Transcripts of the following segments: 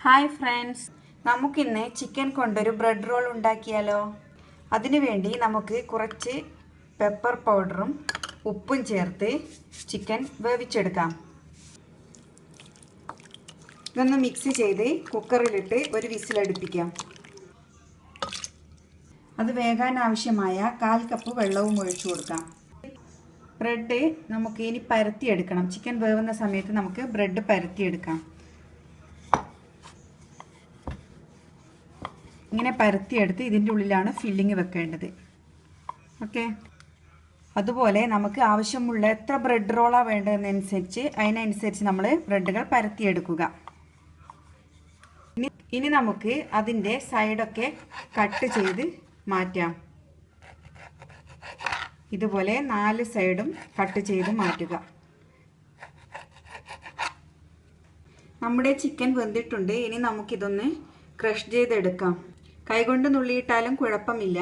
Hi friends, നമുക്കിന്ന് chicken കൊണ്ടൊരു bread role ഉണ്ടാക്കിയാലോ. അതിനുവേണ്ടി നമുക്ക് കുറച്ച് പെപ്പർ പൗഡറും ഉപ്പും ചേർത്ത് ചിക്കൻ വേവിച്ചെടുക്കാം. ഇതൊന്ന് മിക്സ് ചെയ്ത് കുക്കറിലിട്ട് ഒരു വിസിലടുപ്പിക്കാം. അത് വേകാൻ ആവശ്യമായ 1/4 കപ്പ് വെള്ളവും ഒഴിച്ചു കൊടുക്കാം. ബ്രെഡ് നമുക്ക് ഇനി പരത്തിയെടുക്കണം. ചിക്കൻ വേവുന്ന സമയത്ത് നമുക്ക് ബ്രെഡ് പരത്തിയെടുക്കാം. ഇങ്ങനെ പരത്തിയെടുത്ത് ഇതിൻ്റെ ഉള്ളിലാണ് ഫില്ലിങ് വെക്കേണ്ടത്. ഓക്കെ, അതുപോലെ നമുക്ക് ആവശ്യമുള്ള എത്ര ബ്രെഡ് റോളാണ് വേണ്ടതെന്നനുസരിച്ച് അതിനനുസരിച്ച് നമ്മൾ ബ്രെഡുകൾ പരത്തിയെടുക്കുക. ഇനി നമുക്ക് അതിൻ്റെ സൈഡൊക്കെ കട്ട് ചെയ്ത് മാറ്റാം. ഇതുപോലെ 4 സൈഡും കട്ട് ചെയ്ത് മാറ്റുക. നമ്മുടെ ചിക്കൻ വെന്തിട്ടുണ്ട്. ഇനി നമുക്കിതൊന്ന് ക്രഷ് ചെയ്തെടുക്കാം. കൈകൊണ്ട് നുള്ളിയിട്ടാലും കുഴപ്പമില്ല.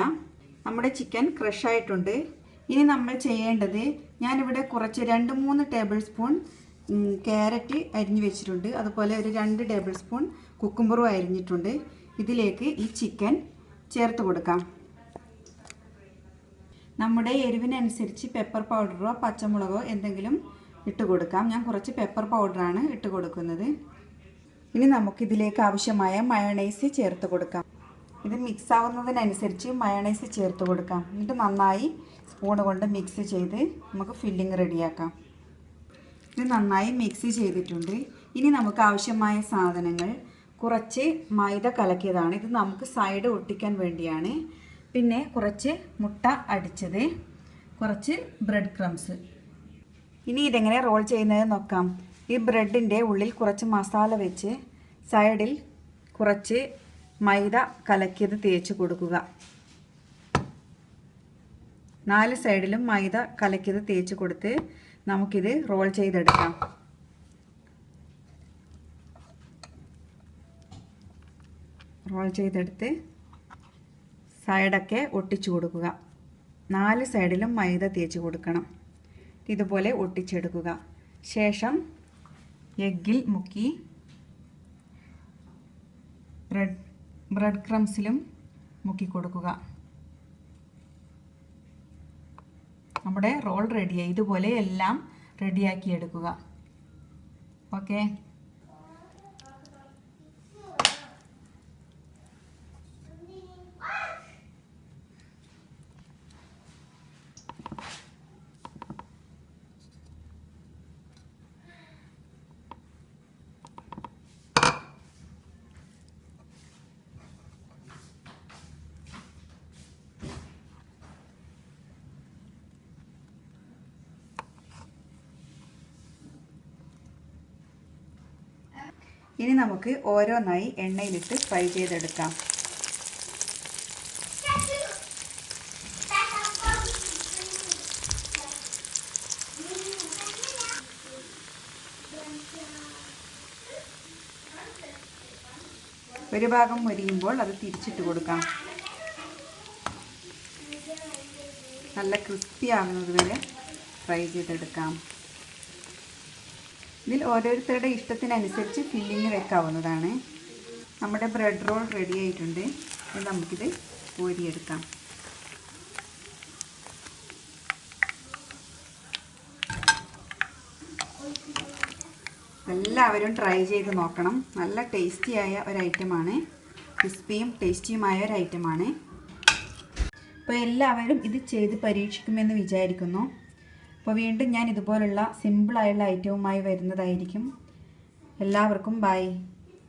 നമ്മുടെ ചിക്കൻ ക്രഷായിട്ടുണ്ട്. ഇനി നമ്മൾ ചെയ്യേണ്ടത്, ഞാനിവിടെ കുറച്ച് 2-3 ടേബിൾ സ്പൂൺ ക്യാരറ്റ് അരിഞ്ഞു വെച്ചിട്ടുണ്ട്. അതുപോലെ ഒരു 2 ടേബിൾ സ്പൂൺ കുക്കുംബറും അരിഞ്ഞിട്ടുണ്ട്. ഇതിലേക്ക് ഈ ചിക്കൻ ചേർത്ത് കൊടുക്കാം. നമ്മുടെ എരിവിനനുസരിച്ച് പെപ്പർ പൗഡറോ പച്ചമുളകോ എന്തെങ്കിലും ഇട്ട് കൊടുക്കാം. ഞാൻ കുറച്ച് പെപ്പർ പൗഡറാണ് ഇട്ട് കൊടുക്കുന്നത്. ഇനി നമുക്കിതിലേക്ക് ആവശ്യമായ മയോണൈസ് ചേർത്ത് കൊടുക്കാം. ഇത് മിക്സ് ആവുന്നതിനനുസരിച്ച് മയോണൈസ് ചേർത്ത് കൊടുക്കാം. എന്നിട്ട് നന്നായി സ്പൂൺ കൊണ്ട് മിക്സ് ചെയ്ത് നമുക്ക് ഫില്ലിങ് റെഡിയാക്കാം. ഇത് നന്നായി മിക്സ് ചെയ്തിട്ടുണ്ട്. ഇനി നമുക്ക് ആവശ്യമായ സാധനങ്ങൾ, കുറച്ച് മൈദ കലക്കിയതാണ്. ഇത് നമുക്ക് സൈഡ് ഒട്ടിക്കാൻ വേണ്ടിയാണ്. പിന്നെ കുറച്ച് മുട്ട അടിച്ചത്, കുറച്ച് ബ്രെഡ് ക്രംസ്. ഇനി ഇതെങ്ങനെ റോൾ ചെയ്യുന്നത് നോക്കാം. ഈ ബ്രെഡിൻ്റെ ഉള്ളിൽ കുറച്ച് മസാല വെച്ച് സൈഡിൽ കുറച്ച് മൈദ കലക്കിയത് തേച്ച് കൊടുക്കുക. 4 സൈഡിലും മൈദ കലക്കിയത് തേച്ച് കൊടുത്ത് നമുക്കിത് റോൾ ചെയ്തെടുക്കാം. റോൾ ചെയ്തെടുത്ത് സൈഡൊക്കെ ഒട്ടിച്ചു കൊടുക്കുക. 4 സൈഡിലും മൈദ തേച്ച് കൊടുക്കണം. ഇതുപോലെ ഒട്ടിച്ചെടുക്കുക. ശേഷം എഗ്ഗിൽ മുക്കി ബ്രെഡ് ക്രംസിലും മുക്കി കൊടുക്കുക. നമ്മുടെ റോൾ റെഡിയായി. ഇതുപോലെ എല്ലാം റെഡിയാക്കി എടുക്കുക. ഓക്കെ, ഇനി നമുക്ക് ഓരോന്നായി എണ്ണയിലിട്ട് ഫ്രൈ ചെയ്തെടുക്കാം. ഒരു ഭാഗം മൊരിയുമ്പോൾ അത് തിരിച്ചിട്ട് കൊടുക്കാം. നല്ല ക്രിസ്പി ആകുന്നത് വരെ ഫ്രൈ ചെയ്തെടുക്കാം. ഇതിൽ ഓരോരുത്തരുടെ ഇഷ്ടത്തിനനുസരിച്ച് ഫില്ലിങ് വെക്കാവുന്നതാണ്. നമ്മുടെ ബ്രെഡ് റോൾ റെഡി ആയിട്ടുണ്ട്. നമുക്കിത് കോരിയെടുക്കാം. എല്ലാവരും ട്രൈ ചെയ്ത് നോക്കണം. നല്ല ടേസ്റ്റിയായ ഒരു ഐറ്റമാണ്. ക്രിസ്പിയും ടേസ്റ്റിയുമായ ഒരു ഐറ്റമാണ്. അപ്പോൾ എല്ലാവരും ഇത് ചെയ്ത് പരീക്ഷിക്കുമെന്ന് വിചാരിക്കുന്നു. അപ്പോൾ വീണ്ടും ഞാൻ ഇതുപോലുള്ള സിമ്പിളായുള്ള ഐറ്റവുമായി വരുന്നതായിരിക്കും. എല്ലാവർക്കും ബൈ.